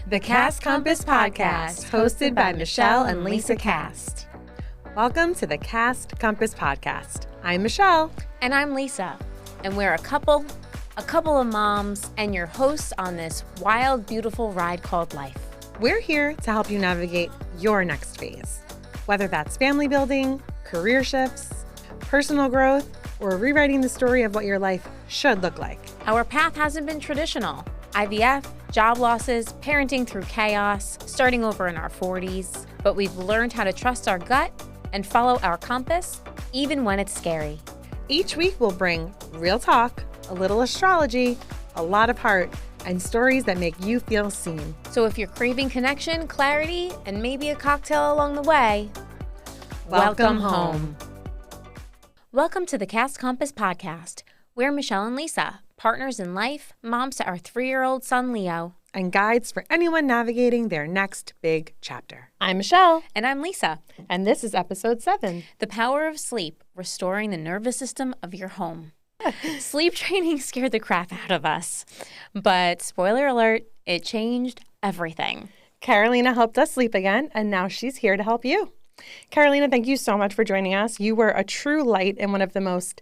The Cast Compass Podcast, hosted by Michelle and Lisa Cast. Welcome to the Cast Compass Podcast. I'm Michelle. And I'm Lisa. And we're a couple of moms, and your hosts on this wild, beautiful ride called life. We're here to help you navigate your next phase, whether that's family building, career shifts, personal growth, or rewriting the story of what your life should look like. Our path hasn't been traditional. IVF, job losses, parenting through chaos, starting over in our 40s. But we've learned how to trust our gut and follow our compass, even when it's scary. Each week we'll bring real talk, a little astrology, a lot of heart, and stories that make you feel seen. So if you're craving connection, clarity, and maybe a cocktail along the way, welcome home. Welcome to the Cast Compass Podcast. We're Michelle and Lisa, partners in life, moms to our 3-year-old son, Leo. And guides for anyone navigating their next big chapter. I'm Michelle. And I'm Lisa. And this is episode 7. The power of sleep, restoring the nervous system of your home. Sleep training scared the crap out of us. But spoiler alert, it changed everything. Carolina helped us sleep again, and now she's here to help you. Carolina, thank you so much for joining us. You were a true light in one of the most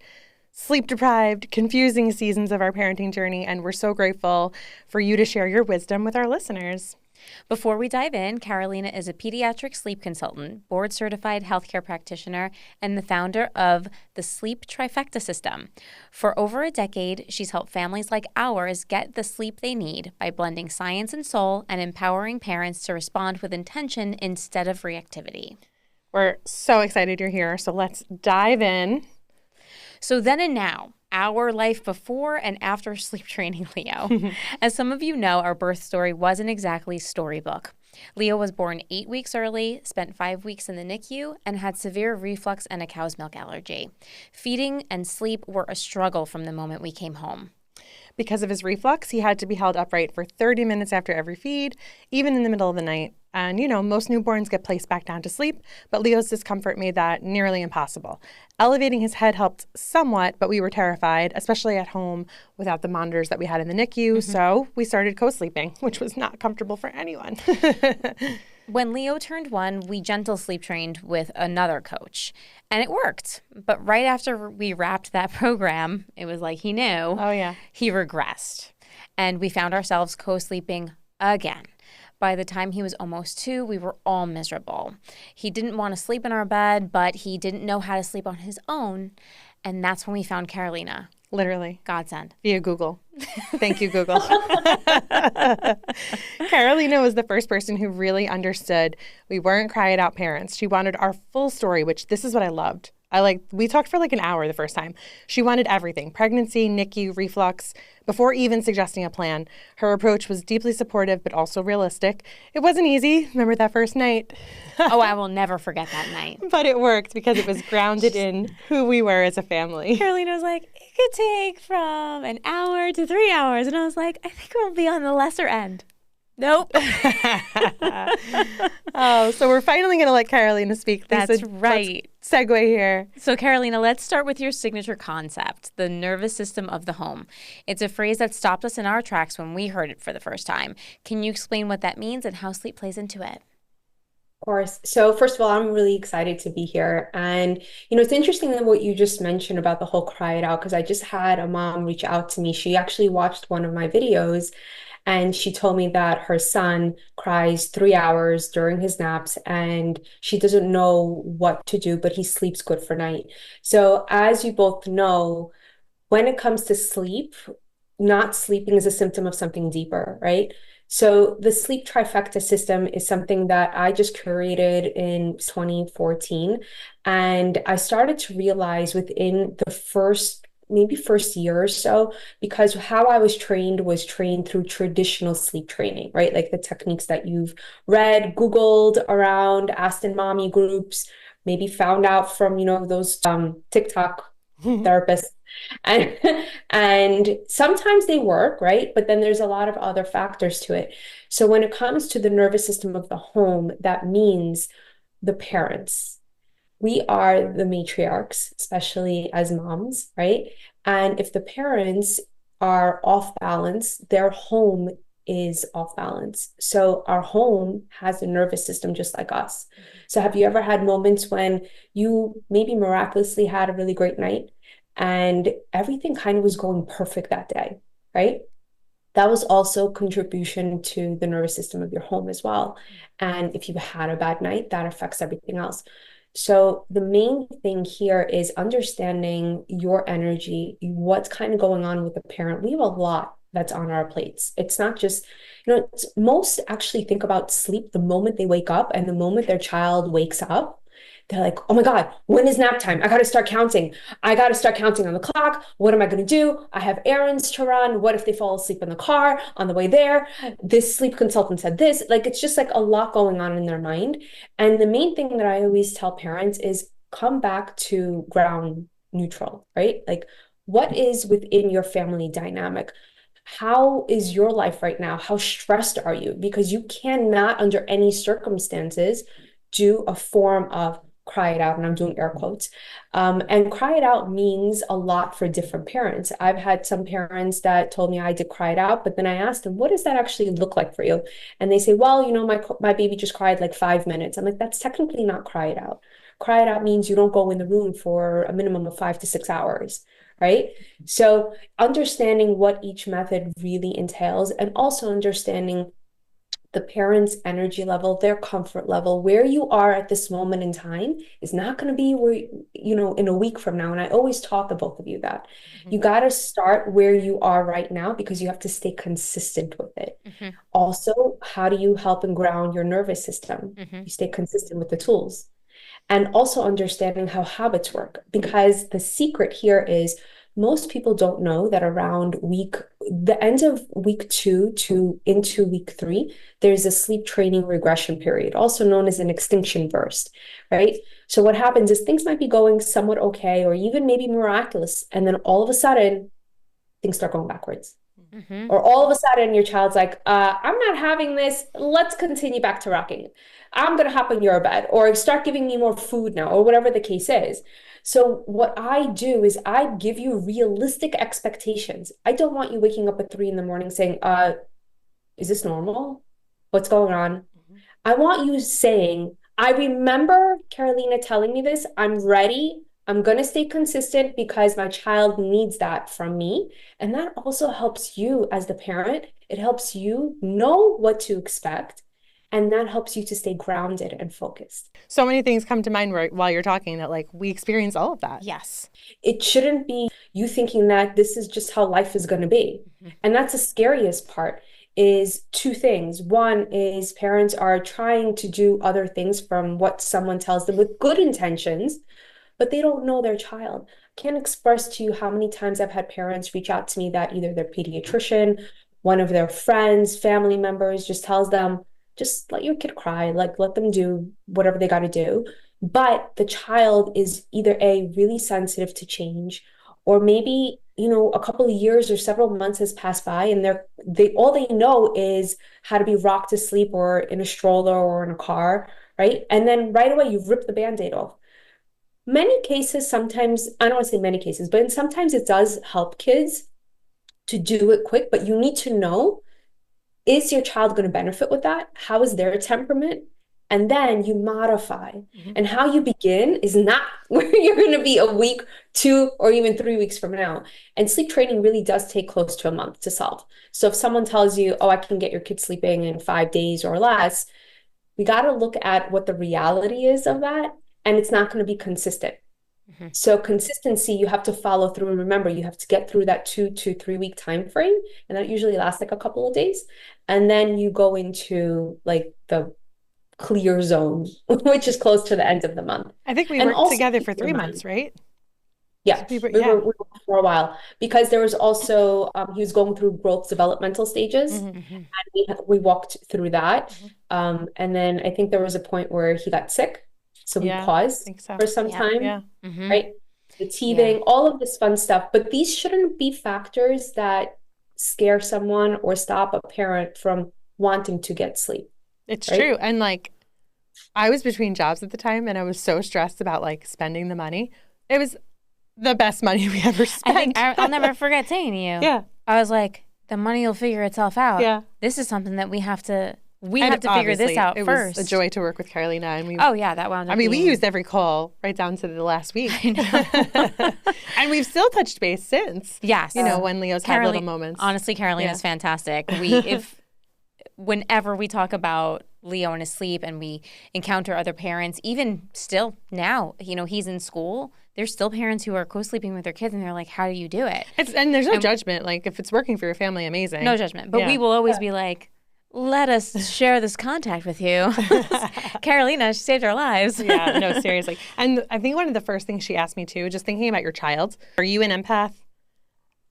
sleep-deprived, confusing seasons of our parenting journey, and we're so grateful for you to share your wisdom with our listeners. Before we dive in, Carolina is a pediatric sleep consultant, board-certified healthcare practitioner, and the founder of the Sleep Trifecta System. For over a decade, she's helped families like ours get the sleep they need by blending science and soul and empowering parents to respond with intention instead of reactivity. We're so excited you're here, so let's dive in. So then and now, our life before and after sleep training Leo. As some of you know, our birth story wasn't exactly storybook. Leo was born 8 weeks early, spent 5 weeks in the NICU, and had severe reflux and a cow's milk allergy. Feeding and sleep were a struggle from the moment we came home. Because of his reflux, he had to be held upright for 30 minutes after every feed, even in the middle of the night. And, most newborns get placed back down to sleep, but Leo's discomfort made that nearly impossible. Elevating his head helped somewhat, but we were terrified, especially at home without the monitors that we had in the NICU. So we started co-sleeping, which was not comfortable for anyone. When Leo turned 1, we gentle sleep trained with another coach, and it worked. But right after we wrapped that program, it was like he knew. Oh, yeah. He regressed, and we found ourselves co-sleeping again. By the time he was almost 2, we were all miserable. He didn't want to sleep in our bed, but he didn't know how to sleep on his own, and that's when we found Carolina. Literally. Godsend. Via Google. Thank you, Google. Carolina was the first person who really understood we weren't cry-it-out parents. She wanted our full story, which this is what I loved. We talked for an hour the first time. She wanted everything, pregnancy, NICU, reflux, before even suggesting a plan. Her approach was deeply supportive, but also realistic. It wasn't easy. Remember that first night? Oh, I will never forget that night. But it worked because it was grounded in who we were as a family. Carolina was like, it could take from an hour to 3 hours. And I was like, I think we'll be on the lesser end. Nope. Oh, so we're finally going to let Carolina speak. That's right. Let's segue here. So Carolina, let's start with your signature concept, the nervous system of the home. It's a phrase that stopped us in our tracks when we heard it for the first time. Can you explain what that means and how sleep plays into it? Of course. So first of all, I'm really excited to be here. And, it's interesting what you just mentioned about the whole cry it out, because I just had a mom reach out to me. She actually watched one of my videos, and she told me that her son cries 3 hours during his naps and she doesn't know what to do, but he sleeps good for night. So as you both know, when it comes to sleep, not sleeping is a symptom of something deeper, right? So the Sleep Trifecta System is something that I just created in 2014. And I started to realize within the first year or so, because how I was trained through traditional sleep training, right? Like the techniques that you've read, Googled around, asked in mommy groups, maybe found out from, those TikTok therapists. And sometimes they work, right? But then there's a lot of other factors to it. So when it comes to the nervous system of the home, that means the parents. We are the matriarchs, especially as moms, right? And if the parents are off balance, their home is off balance. So our home has a nervous system just like us. So have you ever had moments when you maybe miraculously had a really great night and everything kind of was going perfect that day, right? That was also contribution to the nervous system of your home as well. And if you had a bad night, that affects everything else. So the main thing here is understanding your energy, what's kind of going on with the parent. We have a lot that's on our plates. It's not just, most actually think about sleep the moment they wake up and the moment their child wakes up. They're like, oh my God, when is nap time? I got to start counting. I got to start counting on the clock. What am I going to do? I have errands to run. What if they fall asleep in the car on the way there? This sleep consultant said this. Like, it's just like a lot going on in their mind. And the main thing that I always tell parents is come back to ground neutral, right? Like, what is within your family dynamic? How is your life right now? How stressed are you? Because you cannot, under any circumstances, do a form of cry it out, and I'm doing air quotes. And cry it out means a lot for different parents. I've had some parents that told me I did cry it out, but then I asked them, what does that actually look like for you? And they say, well, my baby just cried like 5 minutes. I'm like, that's technically not cry it out. Cry it out means you don't go in the room for a minimum of 5 to 6 hours, right? So understanding what each method really entails, and also understanding the parent's energy level, their comfort level, where you are at this moment in time is not going to be where, in a week from now. And I always taught the both of you that you got to start where you are right now because you have to stay consistent with it. Also, how do you help and ground your nervous system? You stay consistent with the tools. And also understanding how habits work, because the secret here is most people don't know that around the end of week 2 to into week 3, there's a sleep training regression period, also known as an extinction burst, right? So what happens is things might be going somewhat okay, or even maybe miraculous. And then all of a sudden, things start going backwards. Or all of a sudden your child's like, I'm not having this. Let's continue back to rocking. I'm going to hop on your bed, or start giving me more food now, or whatever the case is. So what I do is I give you realistic expectations. I don't want you waking up at 3 a.m. saying, is this normal? What's going on? I want you saying, I remember Carolina telling me this. I'm ready. I'm going to stay consistent because my child needs that from me. And that also helps you as the parent. It helps you know what to expect. And that helps you to stay grounded and focused. So many things come to mind while you're talking that like we experience all of that. Yes. It shouldn't be you thinking that this is just how life is going to be. And that's the scariest part is 2 things. One is parents are trying to do other things from what someone tells them with good intentions, but they don't know their child. I can't express to you how many times I've had parents reach out to me that either their pediatrician, one of their friends, family members just tells them, just let your kid cry, like let them do whatever they got to do. But the child is either really sensitive to change, or maybe, a couple of years or several months has passed by and all they know is how to be rocked to sleep or in a stroller or in a car, right? And then right away you've ripped the Band-Aid off. Many cases, sometimes, I don't want to say many cases, but sometimes it does help kids to do it quick, but you need to know, is your child going to benefit with that? How is their temperament? And then you modify. And how you begin is not where you're going to be a week, 2, or even 3 weeks from now. And sleep training really does take close to a month to solve. So if someone tells you, oh, I can get your kid sleeping in 5 days or less, we got to look at what the reality is of that. And it's not going to be consistent. So consistency, you have to follow through. And remember, you have to get through that 2 to 3 week time frame. And that usually lasts like a couple of days. And then you go into like the clear zone, which is close to the end of the month. I think we worked together for 3 months, right? Yeah, we were for a while because there was also, he was going through growth developmental stages and we walked through that. And then I think there was a point where he got sick. So we paused for some time, right? The teething, all of this fun stuff. But these shouldn't be factors that scare someone or stop a parent from wanting to get sleep. It's true. And like, I was between jobs at the time and I was so stressed about like spending the money. It was the best money we ever spent. I'll never forget saying to you. Yeah. I was like, the money will figure itself out. Yeah. This is something that we have to figure this out first. It was a joy to work with Carolina. And that wound up we used every call right down to the last week. I know. And we've still touched base since. Yes. When Leo's had little moments. Honestly, Carolina's fantastic. Whenever we talk about Leo and his sleep and we encounter other parents, even still now, he's in school, there's still parents who are co-sleeping with their kids and they're like, how do you do it? And there's no judgment. Like, if it's working for your family, amazing. No judgment. But we will always be like, let us share this contact with you. Carolina, she saved our lives. Yeah, no, seriously. And I think one of the first things she asked me too, just thinking about your child, are you an empath?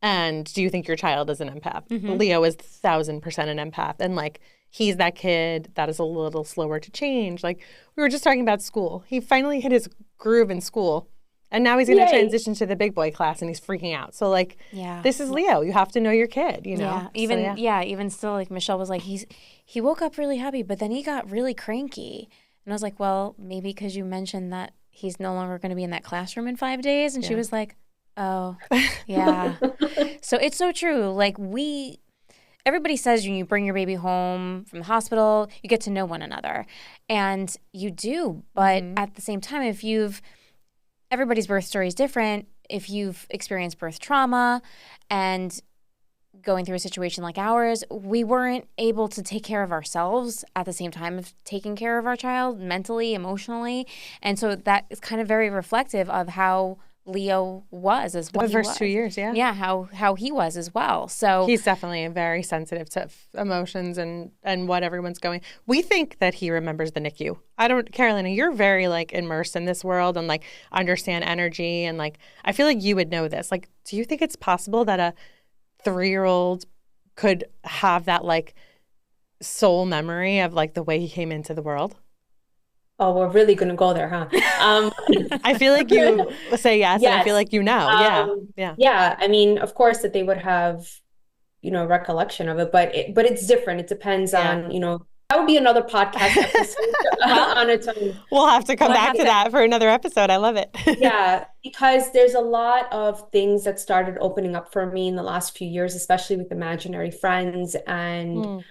And do you think your child is an empath? Mm-hmm. Leo is 1,000% an empath. And like, he's that kid that is a little slower to change. Like, we were just talking about school. He finally hit his groove in school. And now he's going to transition to the big boy class and he's freaking out. So like, this is Leo. You have to know your kid, Yeah. Even still, like Michelle was like, he woke up really happy, but then he got really cranky. And I was like, well, maybe because you mentioned that he's no longer going to be in that classroom in 5 days. And she was like, oh, yeah. So it's so true. Like everybody says when you bring your baby home from the hospital, you get to know one another. And you do. But at the same time, everybody's birth story is different. If you've experienced birth trauma and going through a situation like ours, we weren't able to take care of ourselves at the same time of taking care of our child mentally, emotionally. And so that is kind of very reflective of how Leo was as well. The first 2 years, yeah. Yeah, how he was as well. So he's definitely very sensitive to emotions and what everyone's going. We think that he remembers the NICU. Carolina, you're very like immersed in this world and like understand energy and like I feel like you would know this. Like, do you think it's possible that a 3-year-old could have that like soul memory of like the way he came into the world? Oh, we're really going to go there, huh? I feel like you say yes, and I feel like you know. Yeah. I mean, of course that they would have, recollection of it, but it's different. It depends on, that would be another podcast episode on its own. We'll have to come back to that for another episode. I love it. Yeah, because there's a lot of things that started opening up for me in the last few years, especially with imaginary friends and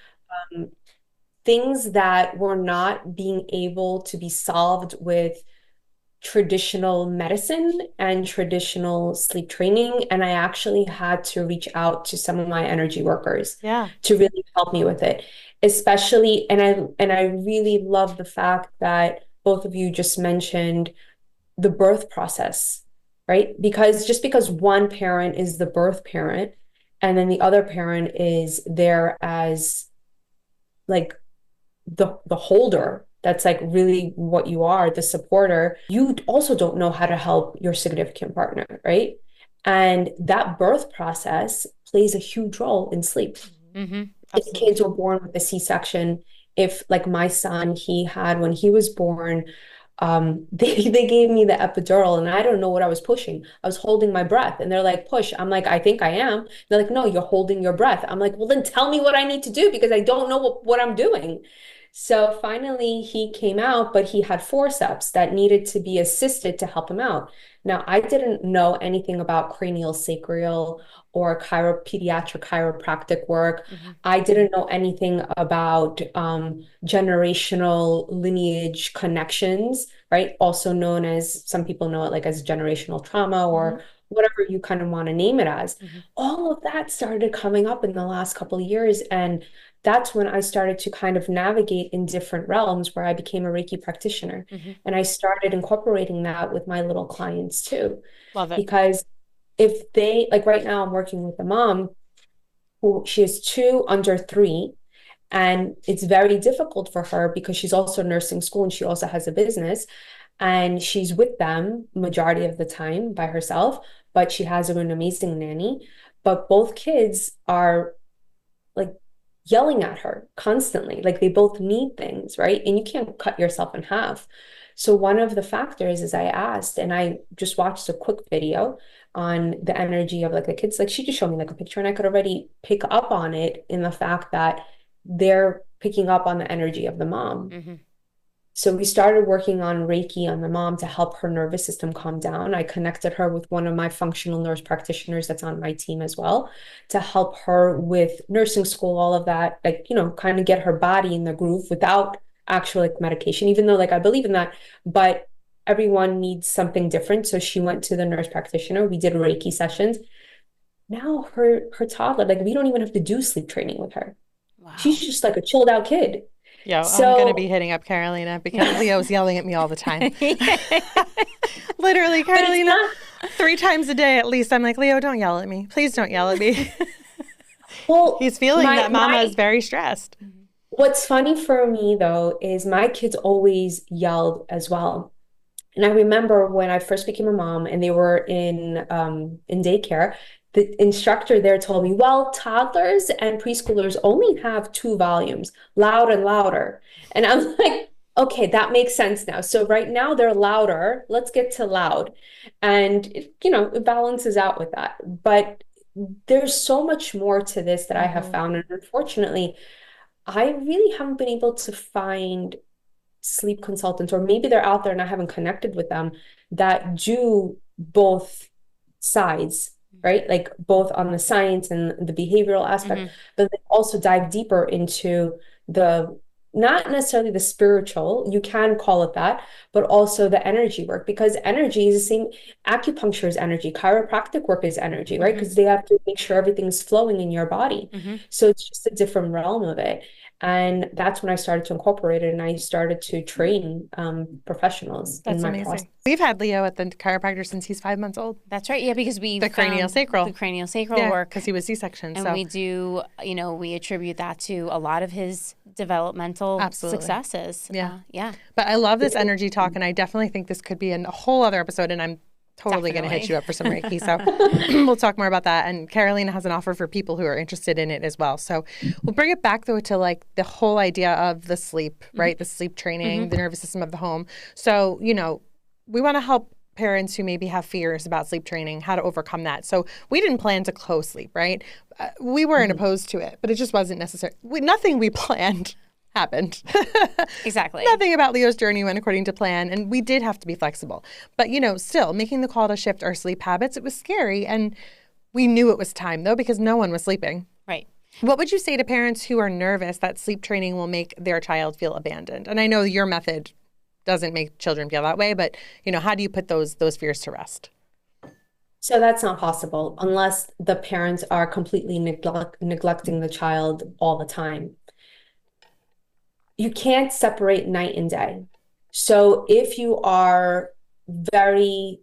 things that were not being able to be solved with traditional medicine and traditional sleep training. And I actually had to reach out to some of my energy workers to really help me with it. Especially, and I really love the fact that both of you just mentioned the birth process, right? Because just because one parent is the birth parent and then the other parent is there as like the holder, that's like really what you are, the supporter, you also don't know how to help your significant partner, right? And that birth process plays a huge role in sleep. Mm-hmm. If kids were born with a C-section, if like my son, when he was born, they gave me the epidural and I don't know what I was pushing. I was holding my breath and they're like, push. I'm like, I think I am. They're like, no, you're holding your breath. I'm like, well, then tell me what I need to do because I don't know what I'm doing. So finally he came out, but he had forceps that needed to be assisted to help him out. Now, I didn't know anything about cranial sacral or pediatric chiropractic work. Mm-hmm. I didn't know anything about generational lineage connections, right? Also known as, some people know it like as generational trauma or whatever you kind of want to name it as. Mm-hmm. All of that started coming up in the last couple of years. And that's when I started to kind of navigate in different realms where I became a Reiki practitioner. Mm-hmm. And I started incorporating that with my little clients too. Love it. Because if they, like right now I'm working with a mom who she has 2 under 3, and it's very difficult for her because she's also nursing school and she also has a business and she's with them majority of the time by herself, but she has an amazing nanny. But both kids are like yelling at her constantly, like they both need things, right? And you can't cut yourself in half. So one of the factors is I asked, and I just watched a quick video on the energy of like the kids. Like she just showed me like a picture and I could already pick up on it in the fact that they're picking up on the energy of the mom. Mm-hmm. So we started working on Reiki on the mom to help her nervous system calm down. I connected her with one of my functional nurse practitioners that's on my team as well to help her with nursing school, all of that, like, kind of get her body in the groove without actual like medication, even though like I believe in that, but everyone needs something different. So she went to the nurse practitioner. We did Reiki sessions. Now her toddler, like we don't even have to do sleep training with her. Wow. She's just like a chilled out kid. Yo, I'm going to So be hitting up Carolina because Leo's yelling at me all the time. Literally, but it's Carolina, not, 3 times a day at least. I'm like, Leo, don't yell at me. Please don't yell at me. well, He's feeling that mama is very stressed. what's funny for me though is my kids always yelled as well. And I remember when I first became a mom and they were in daycare, the instructor there told me, well, toddlers and preschoolers only have 2 volumes, loud and louder. And I'm like, okay, that makes sense now. So right now they're louder. Let's get to loud. And it balances out with that. But there's so much more to this that I have found. And unfortunately, I really haven't been able to find sleep consultants, or maybe they're out there and I haven't connected with them, that do both sides, right? Like both on the science and the behavioral aspect, but they also dive deeper into the, not necessarily the spiritual, you can call it that, but also the energy work, because energy is the same. Acupuncture is energy, chiropractic work is energy, right? Because they have to make sure everything's flowing in your body. So it's just a different realm of it. And that's when I started to incorporate it, and I started to train professionals in my process. We've had Leo at the chiropractor since he's 5 months old. That's right. Yeah, because we The craniosacral work, because he was C-section. And we do, we attribute that to a lot of his developmental successes. Yeah. Yeah. But I love this energy talk, and I definitely think this could be a whole other episode, and I'm totally going to hit you up for some Reiki. So we'll talk more about that. And Carolina has an offer for people who are interested in it as well. So we'll bring it back, though, to like the whole idea of the sleep, right? The sleep training, the nervous system of the home. So, we want to help parents who maybe have fears about sleep training, how to overcome that. So we didn't plan to close sleep, right? We weren't opposed to it, but it just wasn't necessary. Nothing we planned happened. Exactly. Nothing about Leo's journey went according to plan, and we did have to be flexible. But, still making the call to shift our sleep habits, it was scary, and we knew it was time, though, because no one was sleeping. Right. What would you say to parents who are nervous that sleep training will make their child feel abandoned? And I know your method doesn't make children feel that way, but, how do you put those fears to rest? So that's not possible unless the parents are completely neglecting the child all the time. You can't separate night and day. So if you are very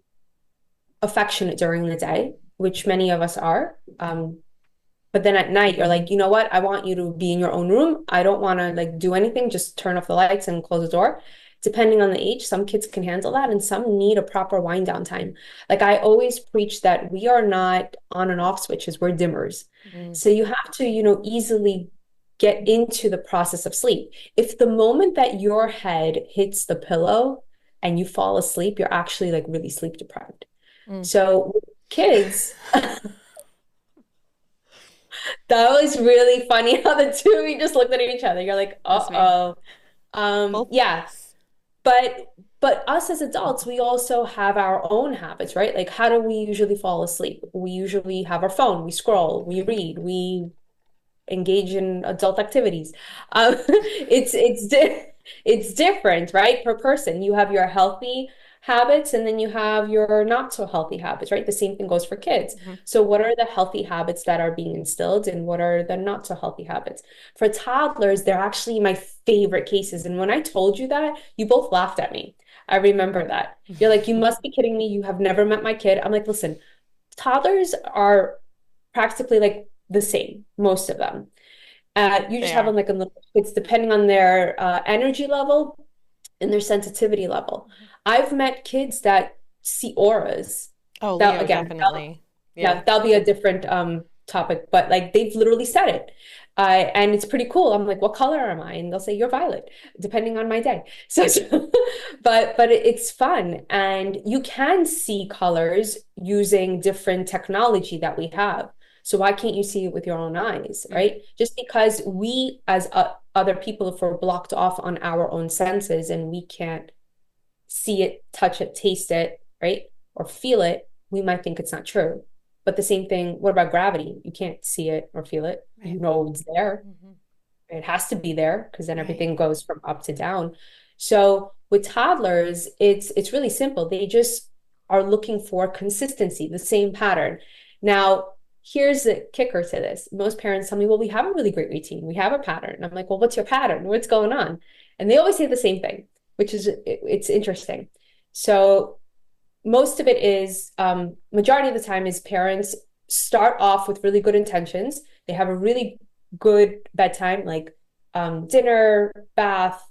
affectionate during the day, which many of us are, but then at night you're like, you know what? I want you to be in your own room. I don't want to like do anything. Just turn off the lights and close the door. Depending on the age, some kids can handle that and some need a proper wind down time. Like I always preach that we are not on and off switches, we're dimmers. So you have to, easily get into the process of sleep. If the moment that your head hits the pillow and you fall asleep, you're actually like really sleep deprived. So with kids, that was really funny how the two of you just looked at each other. You're like, uh-oh. Yeah. But us as adults, we also have our own habits, right? Like how do we usually fall asleep? We usually have our phone, we scroll, we read, we engage in adult activities. It's different, right? Per person. You have your healthy habits and then you have your not so healthy habits, right? The same thing goes for kids. So what are the healthy habits that are being instilled and what are the not so healthy habits? For toddlers, they're actually my favorite cases. And when I told you that, you both laughed at me. I remember that. You're like, you must be kidding me. You have never met my kid. I'm like, listen, toddlers are practically like the same, most of them. You just have them like in little, it's depending on their energy level and their sensitivity level. I've met kids that see auras. Oh, Leo, again, definitely. That'll be a different topic, but like they've literally said it. And it's pretty cool. I'm like, what color am I? And they'll say, you're violet, depending on my day. So but it's fun. And you can see colors using different technology that we have. So why can't you see it with your own eyes, right? Just because we as other people, if we're blocked off on our own senses and we can't see it, touch it, taste it, right? Or feel it, we might think it's not true. But the same thing, what about gravity? You can't see it or feel it. You know it's there. It has to be there because then everything goes from up to down. So with toddlers, it's really simple. They just are looking for consistency, the same pattern. Now, here's the kicker to this. Most parents tell me, well, we have a really great routine. We have a pattern. And I'm like, well, what's your pattern? What's going on? And they always say the same thing, which is, it's interesting. So most of it is, majority of the time is parents start off with really good intentions. They have a really good bedtime, like dinner, bath,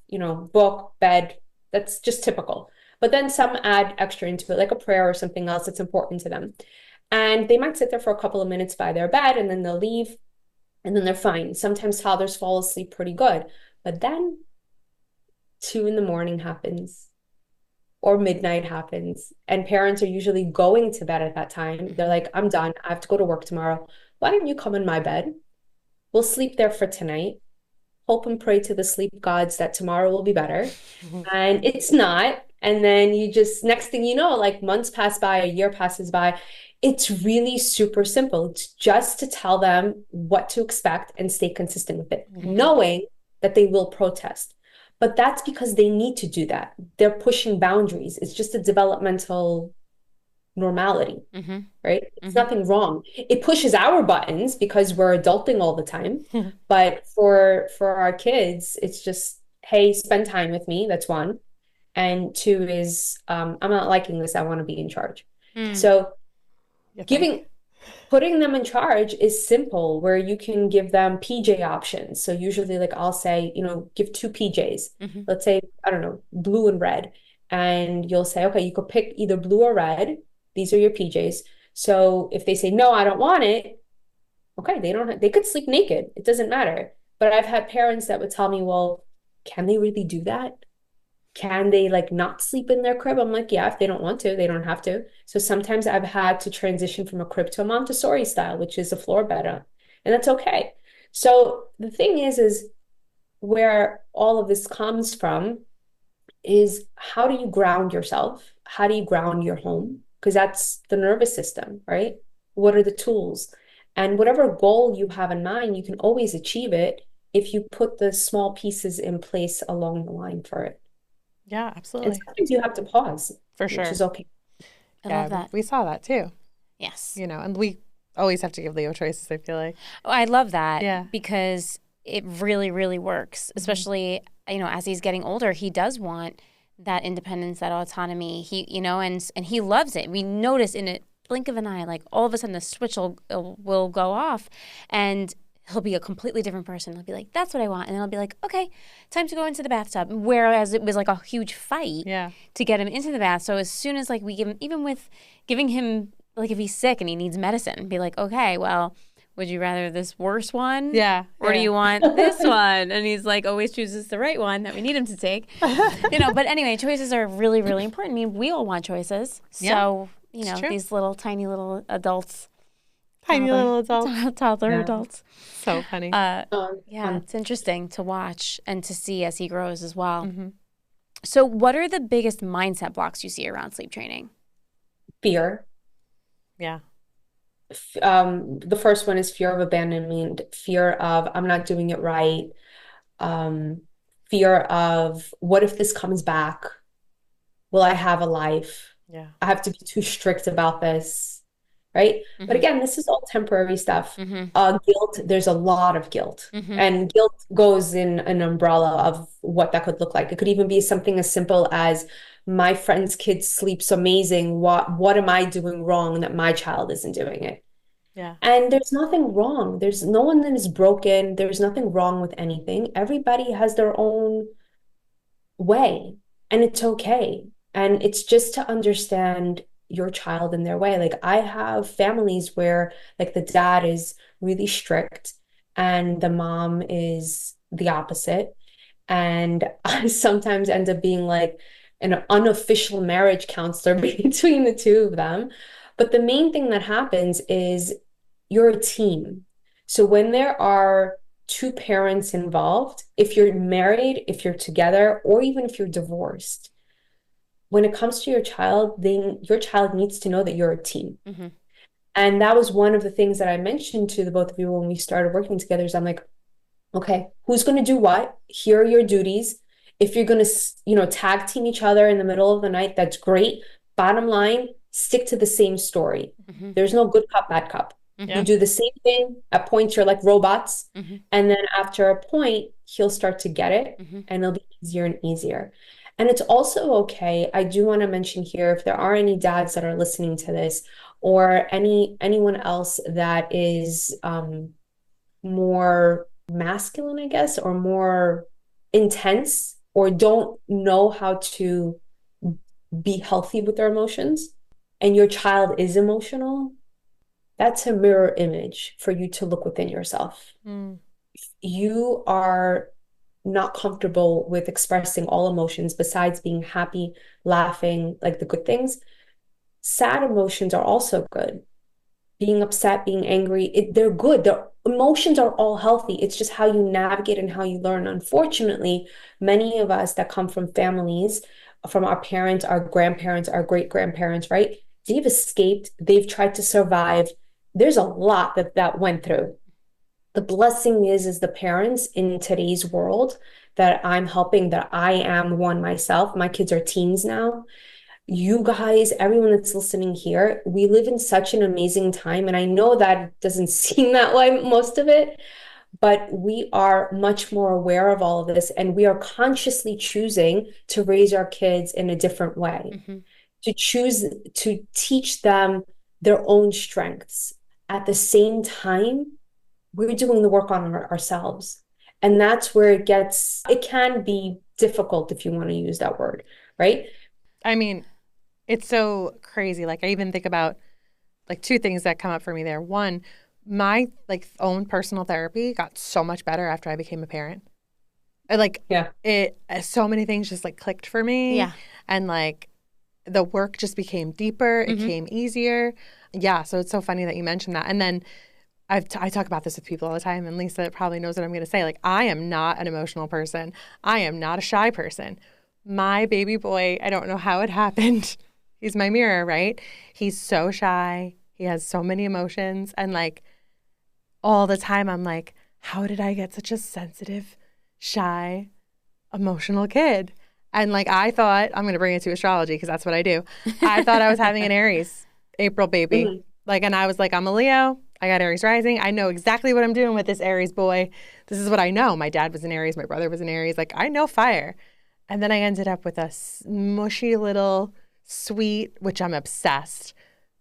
book, bed. That's just typical. But then some add extra into it, like a prayer or something else that's important to them. And they might sit there for a couple of minutes by their bed and then they'll leave and then they're fine. Sometimes toddlers fall asleep pretty good. But then 2 a.m. happens or midnight happens. And parents are usually going to bed at that time. They're like, I'm done. I have to go to work tomorrow. Why don't you come in my bed? We'll sleep there for tonight. Hope and pray to the sleep gods that tomorrow will be better. And it's not. And then you just, next thing you know, like months pass by, a year passes by. It's really super simple. It's just to tell them what to expect and stay consistent with it, knowing that they will protest. But that's because they need to do that. They're pushing boundaries. It's just a developmental normality, right? It's nothing wrong. It pushes our buttons because we're adulting all the time. But for our kids, it's just, hey, spend time with me. That's one. And two is, I'm not liking this. I want to be in charge. So putting them in charge is simple, where you can give them PJ options. So usually, like I'll say, give 2 PJs. Let's say, I don't know, blue and red. And you'll say, okay, you could pick either blue or red. These are your PJs. So if they say, no, I don't want it, okay, they could sleep naked. It doesn't matter. But I've had parents that would tell me, well, can they really do that? Can they like not sleep in their crib? I'm like, yeah, if they don't want to, they don't have to. So sometimes I've had to transition from a crib to a Montessori style, which is a floor bed, and that's okay. So the thing is where all of this comes from is, how do you ground yourself? How do you ground your home? Because that's the nervous system, right? What are the tools? And whatever goal you have in mind, you can always achieve it if you put the small pieces in place along the line for it. Yeah, absolutely. And sometimes you have to pause, for sure, which is okay. I love that. We saw that too. Yes. And we always have to give Leo choices, I feel like. Oh, I love that. Yeah. Because it really, really works, especially, as he's getting older, he does want that independence, that autonomy. And he loves it. We notice in a blink of an eye, like all of a sudden the switch will go off and he'll be a completely different person. He'll be like, that's what I want. And then I'll be like, okay, time to go into the bathtub. Whereas it was like a huge fight to get him into the bath. So as soon as like we give him, even with giving him, like if he's sick and he needs medicine, be like, okay, well, would you rather this worse one? Yeah. Or do you want this one? And he's like, always chooses the right one that we need him to take. But anyway, choices are really, really important. I mean, we all want choices. So, these little, tiny little adults. Toddler adults. So funny. It's interesting to watch and to see as he grows as well. So what are the biggest mindset blocks you see around sleep training? Fear. Yeah. The first one is fear of abandonment, fear of I'm not doing it right, fear of what if this comes back? Will I have a life? Yeah. I have to be too strict about this, right? But again, this is all temporary stuff. Guilt, there's a lot of guilt. And guilt goes in an umbrella of what that could look like. It could even be something as simple as, my friend's kid sleeps amazing. What am I doing wrong that my child isn't doing it? Yeah. And there's nothing wrong. There's no one that is broken. There's nothing wrong with anything. Everybody has their own way, and it's okay. And it's just to understand your child in their way. Like I have families where like the dad is really strict and the mom is the opposite. And I sometimes end up being like an unofficial marriage counselor between the two of them. But the main thing that happens is you're a team. So when there are two parents involved, if you're married, if you're together, or even if you're divorced, when it comes to your child, then your child needs to know that you're a team. Mm-hmm. And that was one of the things that I mentioned to the both of you when we started working together is I'm like, okay, who's going to do what? Here are your duties. If you're going to, tag team each other in the middle of the night, that's great. Bottom line, stick to the same story. Mm-hmm. There's no good cop, bad cop. Mm-hmm. You do the same thing. At points, you're like robots. Mm-hmm. And then after a point, he'll start to get it Mm-hmm. and it'll be easier and easier. And it's also okay. I do want to mention here, if there are any dads that are listening to this or anyone else that is more masculine, I guess, or more intense or don't know how to be healthy with their emotions, and your child is emotional, that's a mirror image for you to look within yourself. If you are not comfortable with expressing all emotions besides being happy, laughing, like the good things, sad emotions are also good. Being upset, being angry, they're good. Emotions are all healthy. It's just how you navigate and how you learn. Unfortunately, many of us that come from families, from our parents, our grandparents, our great-grandparents, right? They've escaped. They've tried to survive. There's a lot that went through. The blessing is the parents in today's world that I'm helping, that I am one myself. My kids are teens now. You guys, everyone that's listening here, we live in such an amazing time. And I know that doesn't seem that way, most of it, but we are much more aware of all of this. And we are consciously choosing to raise our kids in a different way, Mm-hmm. to choose to teach them their own strengths. At the same time, we're doing the work on ourselves. And that's where it can be difficult, if you want to use that word, right? I mean, it's so crazy. Like, I even think about like two things that come up for me there. One, my like own personal therapy got so much better after I became a parent. So many things just like clicked for me. Yeah. And like the work just became deeper. It came easier. Yeah. So it's so funny that you mentioned that. And then I talk about this with people all the time, and Lisa probably knows what I'm going to say. Like, I am not an emotional person. I am not a shy person. My baby boy, I don't know how it happened. He's my mirror, right? He's so shy. He has so many emotions. And like all the time, I'm like, how did I get such a sensitive, shy, emotional kid? And like, I thought, I'm going to bring it to astrology because that's what I do. I thought I was having an Aries April baby. Mm-hmm. Like, and I was like, I'm a Leo. I got Aries rising. I know exactly what I'm doing with this Aries boy. This is what I know. My dad was an Aries. My brother was an Aries. Like, I know fire. And then I ended up with a mushy little sweet, which I'm obsessed,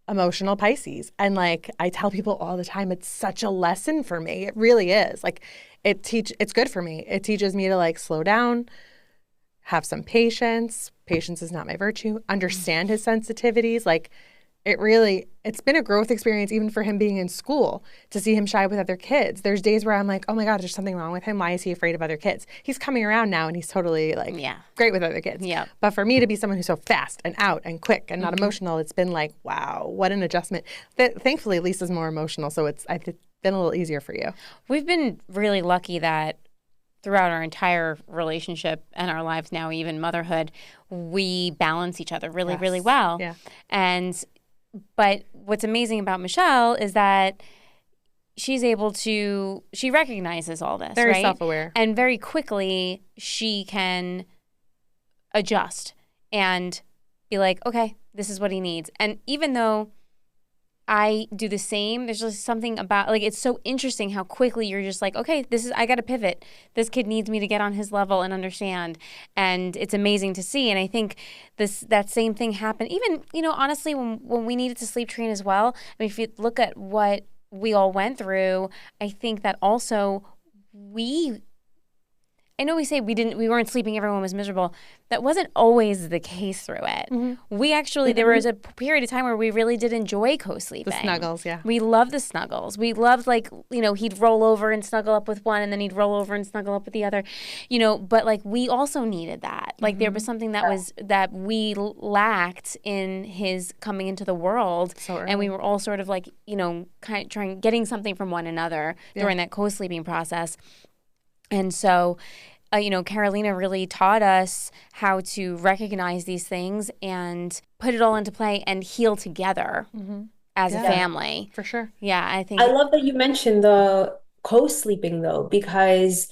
emotional Pisces. And like, I tell people all the time, it's such a lesson for me. It really is. Like, it's good for me. It teaches me to like slow down, have some patience. Patience is not my virtue. Understand his sensitivities. Like, it's been a growth experience even for him being in school to see him shy with other kids. There's days where I'm like, oh my God, there's something wrong with him. Why is he afraid of other kids? He's coming around now and he's totally like great with other kids. Yeah. But for me to be someone who's so fast and out and quick and not emotional, it's been like, wow, what an adjustment. Thankfully, Lisa's more emotional. So it's been a little easier for you. We've been really lucky that throughout our entire relationship and our lives now, even motherhood, we balance each other really, really well. Yeah. But what's amazing about Michelle is that she recognizes all this, Very right? self-aware. And very quickly she can adjust and be like, okay, this is what he needs. And even though I do the same, there's just something about, like, it's so interesting how quickly you're just like, okay, I got to pivot. This kid needs me to get on his level and understand. And it's amazing to see. And I think that same thing happened, even, honestly, when we needed to sleep train as well. I mean, if you look at what we all went through, I think that also I know we say we weren't sleeping, everyone was miserable. That wasn't always the case through it. We actually, there was a period of time where we really did enjoy co-sleeping. The snuggles, yeah. We loved the snuggles. We loved, like, you know, he'd roll over and snuggle up with one, and then he'd roll over and snuggle up with the other, you know, but like we also needed that. Like there was something that we lacked in his coming into the world. So early. And we were all sort of like, you know, kind of getting something from one another during that co-sleeping process. And so, you know, Carolina really taught us how to recognize these things and put it all into play and heal together as a family. For sure. Yeah, I think. I love that you mentioned the co-sleeping though, because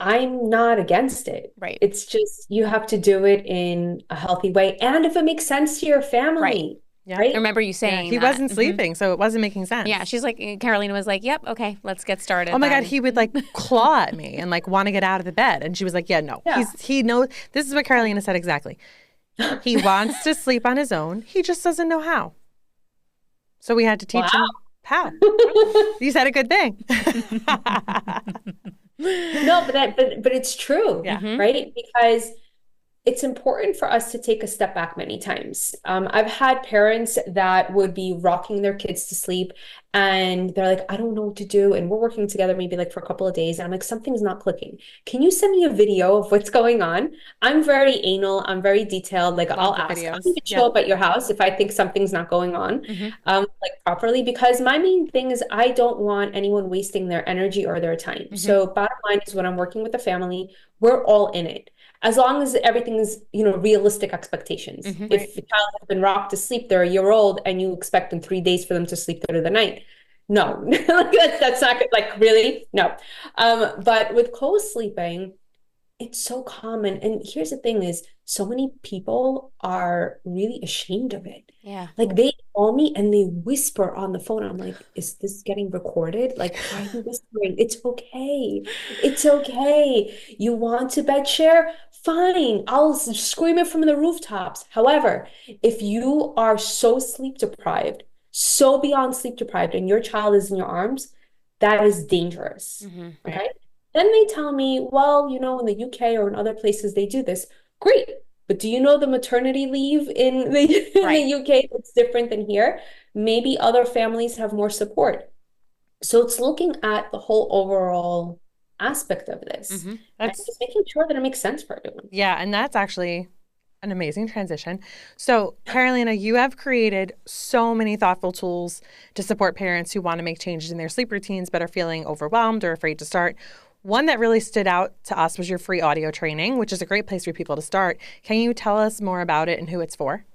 I'm not against it. Right. It's just you have to do it in a healthy way. And if it makes sense to your family. Right. Yeah. Right? I remember you saying He wasn't sleeping, so it wasn't making sense. Yeah, she's like, Carolina was like, yep, okay, let's get started. Oh my then. God, he would like claw at me and like want to get out of the bed. And she was like, yeah, no. He knows. This is what Carolina said exactly. He wants to sleep on his own. He just doesn't know how. So we had to teach him how. You said a good thing. No, but it's true, right? Because it's important for us to take a step back many times. I've had parents that would be rocking their kids to sleep and they're like, I don't know what to do. And we're working together maybe like for a couple of days. And I'm like, something's not clicking. Can you send me a video of what's going on? I'm very anal. I'm very detailed. Like I'll ask, videos. I'll even show up at your house if I think something's not going on like properly, because my main thing is I don't want anyone wasting their energy or their time. So bottom line is when I'm working with a family, we're all in it. As long as everything's, you know, realistic expectations. If a child has been rocked to sleep, they're a year old, and you expect in 3 days for them to sleep through the night. No, that's not good. Like, really? No. But with co-sleeping, it's so common. And here's the thing is, so many people are really ashamed of it. Yeah. Like they call me and they whisper on the phone. I'm like, is this getting recorded? Like, why are you whispering? It's okay. It's okay. You want to bed share? Fine. I'll scream it from the rooftops. However, if you are so sleep deprived, so beyond sleep deprived, and your child is in your arms, that is dangerous. Okay. Then they tell me, well, you know, in the UK or in other places, they do this. Great. But do you know the maternity leave in the UK that's different than here? Maybe other families have more support. So it's looking at the whole overall aspect of this. That's just making sure that it makes sense for everyone. Yeah, and that's actually an amazing transition. So, Carolina, you have created so many thoughtful tools to support parents who want to make changes in their sleep routines but are feeling overwhelmed or afraid to start. One that really stood out to us was your free audio training, which is a great place for people to start. Can you tell us more about it and who it's for?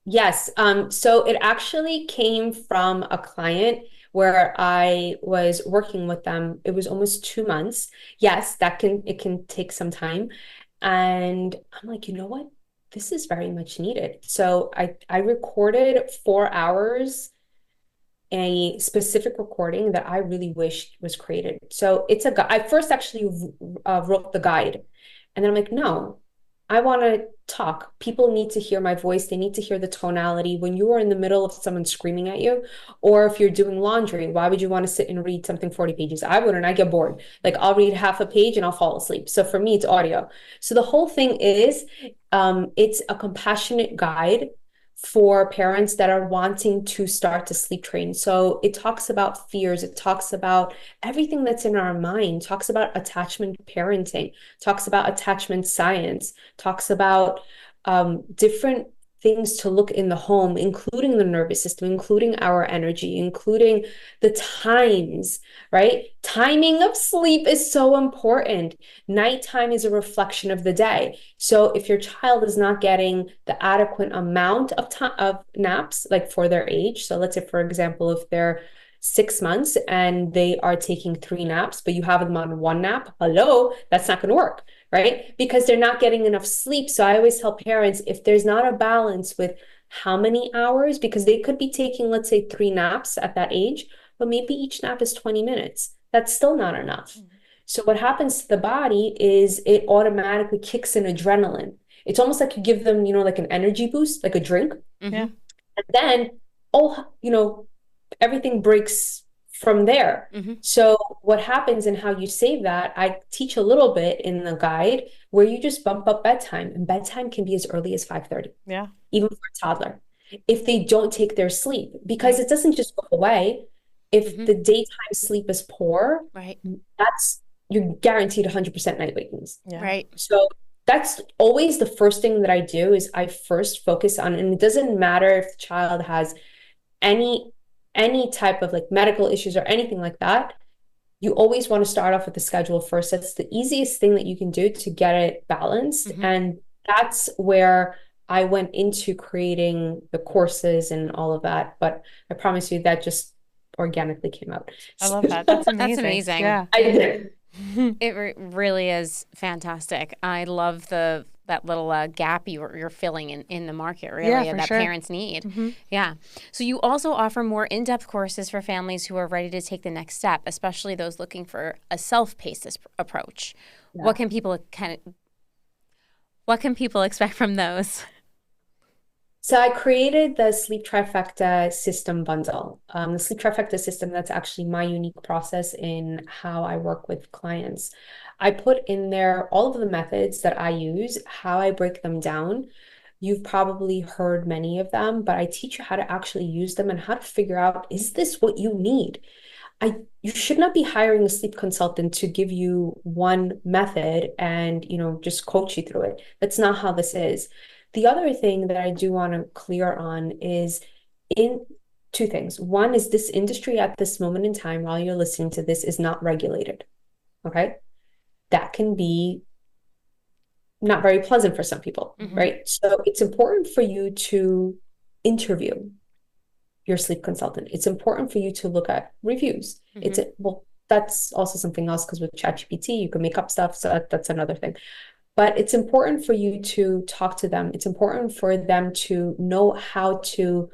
Yes. So it actually came from a client where I was working with them. It was almost 2 months. Yes, it can take some time. And I'm like, you know what? This is very much needed. So I recorded 4 hours, a specific recording that I really wish was created. So it's I first actually wrote the guide, and then I'm like, no, I want to talk. People need to hear my voice. They need to hear the tonality. When you are in the middle of someone screaming at you, or if you're doing laundry, why would you want to sit and read something 40 pages? I wouldn't. I get bored. Like I'll read half a page and I'll fall asleep. So for me, it's audio. So the whole thing is, it's a compassionate guide for parents that are wanting to start to sleep train. So it talks about fears. It talks about everything that's in our mind, talks about attachment parenting, talks about attachment science, talks about different things to look in the home, including the nervous system, including our energy, including the times, right? Timing of sleep is so important. Nighttime is a reflection of the day. So if your child is not getting the adequate amount of time of naps, like for their age, so let's say, for example, if they're 6 months and they are taking 3 naps, but you have them on 1 nap, hello, that's not going to work. Right? Because they're not getting enough sleep. So I always tell parents, if there's not a balance with how many hours, because they could be taking, let's say, 3 naps at that age, but maybe each nap is 20 minutes. That's still not enough. So what happens to the body is it automatically kicks in adrenaline. It's almost like you give them, you know, like an energy boost, like a drink. Yeah. And then, everything breaks from there. Mm-hmm. So what happens and how you save that, I teach a little bit in the guide where you just bump up bedtime, and bedtime can be as early as 5:30, Yeah. even for a toddler, if they don't take their sleep, because Right. it doesn't just go away. If Mm-hmm. the daytime sleep is poor, Right. that's you're guaranteed 100% night wakings. Yeah. Right. So that's always the first thing that I do is I first focus on, and it doesn't matter if the child has any type of like medical issues or anything like that. You always want to start off with the schedule first. That's the easiest thing that you can do to get it balanced. Mm-hmm. And that's where I went into creating the courses and all of that. But I promise you that just organically came out. I love that. That's amazing. That's amazing. Yeah. I did. It really is fantastic. I love that little gap you're filling in the market, really, Yeah, for that sure. parents need. Yeah. So you also offer more in-depth courses for families who are ready to take the next step, especially those looking for a self-paced approach. Yeah. What can people expect from those? So I created the Sleep Trifecta System bundle. The Sleep Trifecta System, that's actually my unique process in how I work with clients. I put in there all of the methods that I use, how I break them down. You've probably heard many of them, but I teach you how to actually use them and how to figure out, is this what you need? You should not be hiring a sleep consultant to give you one method and, just coach you through it. That's not how this is. The other thing that I do want to clear on is in two things. One is this industry at this moment in time, while you're listening to this, is not regulated. Okay. That can be not very pleasant for some people, right? So it's important for you to interview your sleep consultant. It's important for you to look at reviews. That's also something else, because with ChatGPT, you can make up stuff. So that's another thing. But it's important for you to talk to them. It's important for them to know how to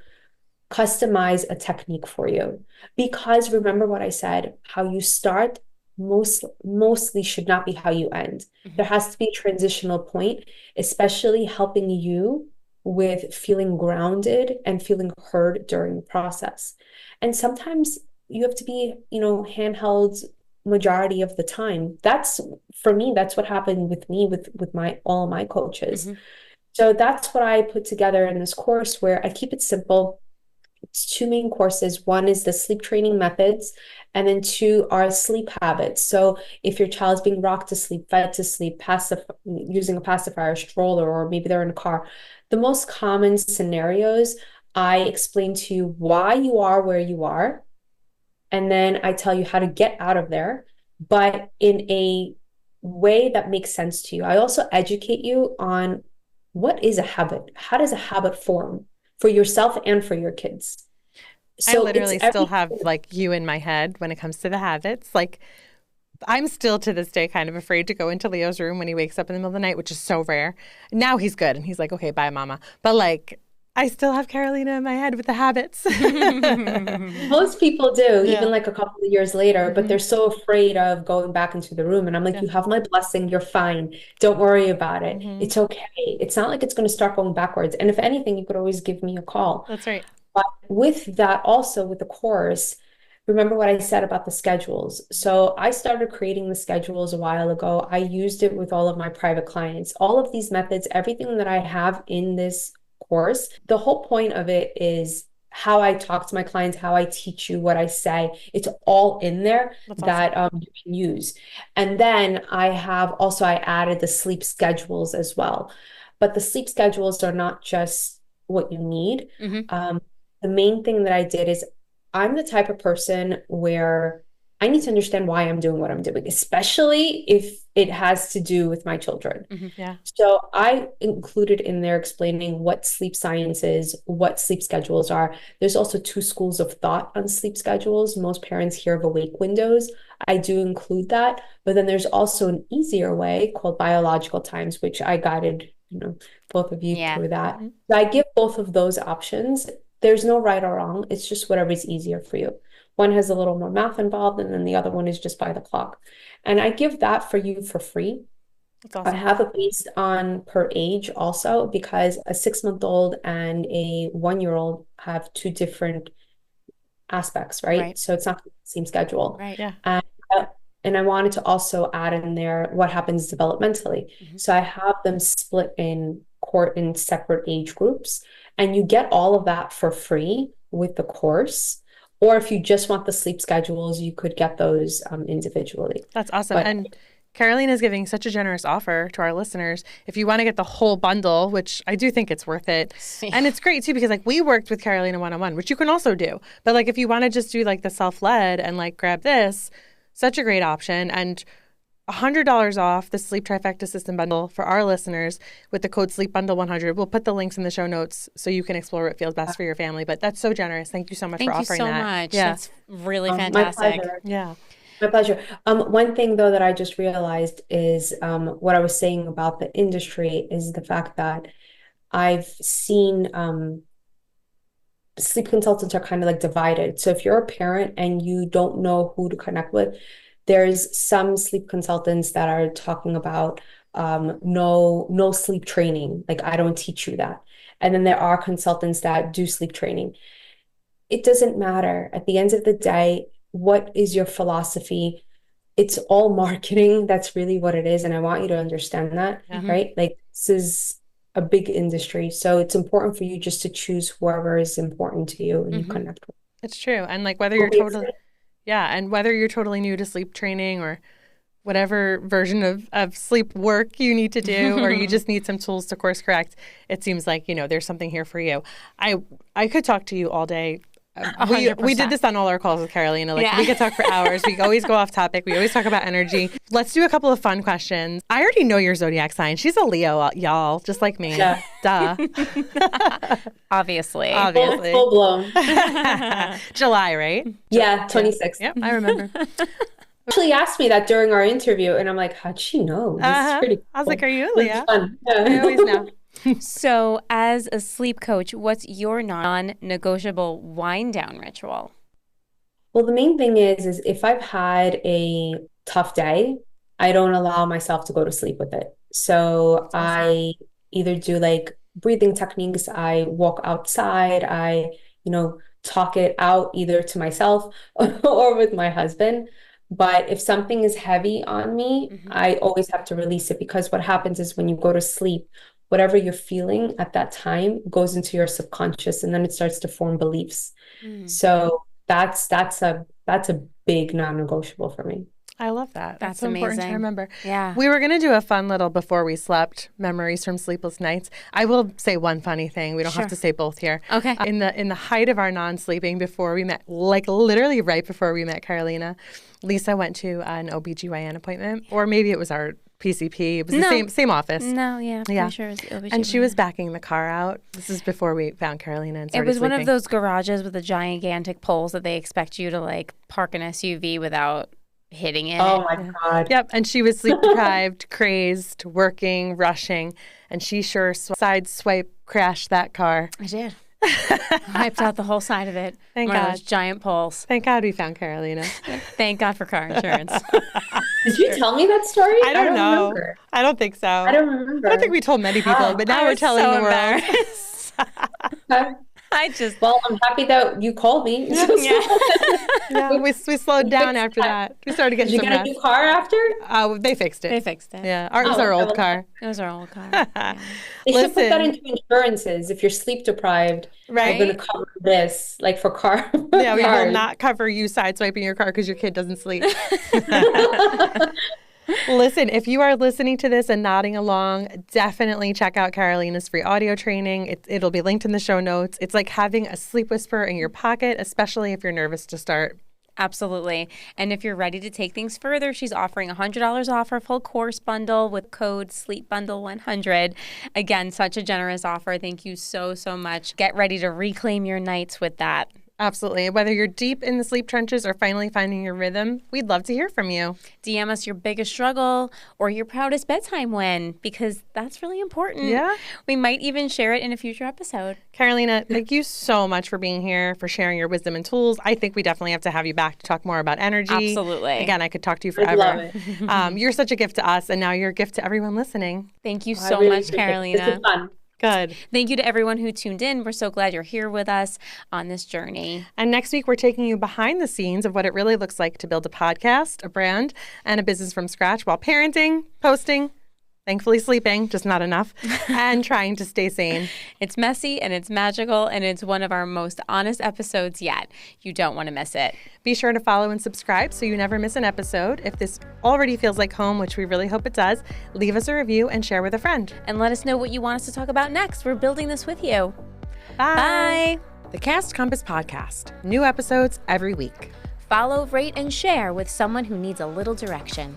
customize a technique for you. Because remember what I said, how you start mostly should not be how you end. There has to be a transitional point, especially helping you with feeling grounded and feeling heard during the process. And sometimes you have to be, handheld majority of the time. That's, for me, that's what happened with me with my all of my coaches. So that's what I put together in this course, where I keep it simple. It's two main courses. One is the sleep training methods, and then two are sleep habits. So if your child's being rocked to sleep, fed to sleep, using a pacifier, stroller, or maybe they're in a car, the most common scenarios, I explain to you why you are where you are, and then I tell you how to get out of there, but in a way that makes sense to you. I also educate you on what is a habit? How does a habit form for yourself and for your kids? I So literally it's still have like you in my head when it comes to the habits. Like I'm still to this day kind of afraid to go into Leo's room when he wakes up in the middle of the night, which is so rare. Now he's good and he's like, okay, bye, mama. But like, I still have Carolina in my head with the habits. most people do, even like a couple of years later, but they're so afraid of going back into the room. And I'm like, you have my blessing. You're fine. Don't worry about it. It's okay. It's not like it's going to start going backwards. And if anything, you could always give me a call. That's right. But with that, also with the course, remember what I said about the schedules. So I started creating the schedules a while ago. I used it with all of my private clients. All of these methods, everything that I have in this course, the whole point of it is how I talk to my clients, how I teach you, what I say. It's all in there. That's that awesome. You can use. And then I added the sleep schedules as well. But the sleep schedules are not just what you need. The main thing that I did is I'm the type of person where I need to understand why I'm doing what I'm doing, especially if it has to do with my children. Yeah. So I included in there explaining what sleep science is, what sleep schedules are. There's also two schools of thought on sleep schedules. Most parents hear of awake windows. I do include that. But then there's also an easier way called biological times, which I guided, both of you through that. So I give both of those options. There's no right or wrong. It's just whatever's easier for you. One has a little more math involved, and then the other one is just by the clock. And I give that for you for free. That's awesome. I have it based on per age also, because a 6-month-old and a 1-year-old have two different aspects, right? Right. So it's not the same schedule. Right. Yeah. And, and I wanted to also add in there what happens developmentally. So I have them split in separate age groups, and you get all of that for free with the course. Or if you just want the sleep schedules, you could get those individually. That's awesome. But And Carolina is giving such a generous offer to our listeners. If you want to get the whole bundle, which I do think it's worth it. And it's great too, because like we worked with Carolina one-on-one, which you can also do. But like if you want to just do like the self-led and like grab this, such a great option. And $100 off the Sleep Trifecta System bundle for our listeners with the code SLEEPBUNDLE100. We'll put the links in the show notes so you can explore what feels best for your family. But that's so generous. Thank you so much for offering that. Thank you so much. Yeah. That's really my fantastic. pleasure. Yeah. My pleasure. One thing though that I just realized is what I was saying about the industry is the fact that I've seen sleep consultants are kind of like divided. So if you're a parent and you don't know who to connect with, there's some sleep consultants that are talking about no sleep training. Like I don't teach you that. And then there are consultants that do sleep training. It doesn't matter. At the end of the day, what is your philosophy? It's all marketing. That's really what it is. And I want you to understand that, right? Like this is a big industry. So it's important for you just to choose whoever is important to you and you connect with. It's true. And like whether you're totally new to sleep training or whatever version of sleep work you need to do, or you just need some tools to course correct, it seems like, there's something here for you. I could talk to you all day. We did this on all our calls with Carolina. We could talk for hours. We always go off topic. We always talk about energy. Let's do a couple of fun questions. I already know your zodiac sign. She's a Leo, y'all, just like me. Yeah. Duh. Obviously. Full blown. July, right? Yeah, 26. Yep, I remember. Actually asked me that during our interview, and I'm like, how'd she know? This is pretty cool. I was like, are you a This is Leo? fun. I always know. So, as a sleep coach, what's your non-negotiable wind down ritual? Well, the main thing is if I've had a tough day, I don't allow myself to go to sleep with it. So I either do like breathing techniques, I walk outside, I, talk it out either to myself or with my husband. But if something is heavy on me, I always have to release it, because what happens is when you go to sleep, whatever you're feeling at that time goes into your subconscious, and then it starts to form beliefs. So that's a big non-negotiable for me. I love that. That's so important to amazing. remember. Yeah. We were going to do a fun little before we slept memories from sleepless nights. I will say one funny thing. We don't have to say both here. Okay. In the height of our non-sleeping before we met, like literally right before we met Carolina, Lisa went to an OBGYN appointment, or maybe it was our PCP. It was the same office. No, yeah. Pretty sure it was And she was backing the car out. This is before we found Carolina and started It was sleeping. one of those garages with the gigantic poles that they expect you to like park an SUV without hitting it. Oh my God. Yep. And she was sleep deprived, crazed, working, rushing. And she sure side swipe crashed that car. I did. Wiped out the whole side of it. Thank One of God. those giant poles. Thank God we found Carolina. Thank God for car insurance. Did you tell me that story? I don't know. Remember. I don't think so. I don't remember. I don't think we told many people, but now we're telling the world. Okay. Well, I'm happy that you called me. Yeah, we slowed down after that. We started getting Did you some get a rest. new car after? They fixed it. They fixed it. Yeah, it was our old car. It was our old car. Yeah. They should put that Listen. into insurances. If you're sleep deprived, Right. we're going to cover this, like for car. Yeah, we will cars. not cover you sideswiping your car because your kid doesn't sleep. Listen, if you are listening to this and nodding along, definitely check out Carolina's free audio training. It'll be linked in the show notes. It's like having a sleep whisperer in your pocket, especially if you're nervous to start. Absolutely. And if you're ready to take things further, she's offering $100 off her full course bundle with code SLEEPBUNDLE100. Again, such a generous offer. Thank you so, so much. Get ready to reclaim your nights with that. Absolutely. Whether you're deep in the sleep trenches or finally finding your rhythm, we'd love to hear from you. DM us your biggest struggle or your proudest bedtime win, because that's really important. Yeah. We might even share it in a future episode. Carolina, thank you so much for being here, for sharing your wisdom and tools. I think we definitely have to have you back to talk more about energy. Absolutely. Again, I could talk to you I'd love forever. it. You're such a gift to us, and now you're a gift to everyone listening. Thank you I so really much, appreciate it. This Carolina. is fun. Good. Thank you to everyone who tuned in. We're so glad you're here with us on this journey. And next week, we're taking you behind the scenes of what it really looks like to build a podcast, a brand, and a business from scratch while parenting, posting, thankfully sleeping, just not enough, and trying to stay sane. It's messy and it's magical, and it's one of our most honest episodes yet. You don't want to miss it. Be sure to follow and subscribe so you never miss an episode. If this already feels like home, which we really hope it does, leave us a review and share with a friend. And let us know what you want us to talk about next. We're building this with you. Bye. Bye. The Cast Compass Podcast. New episodes every week. Follow, rate, and share with someone who needs a little direction.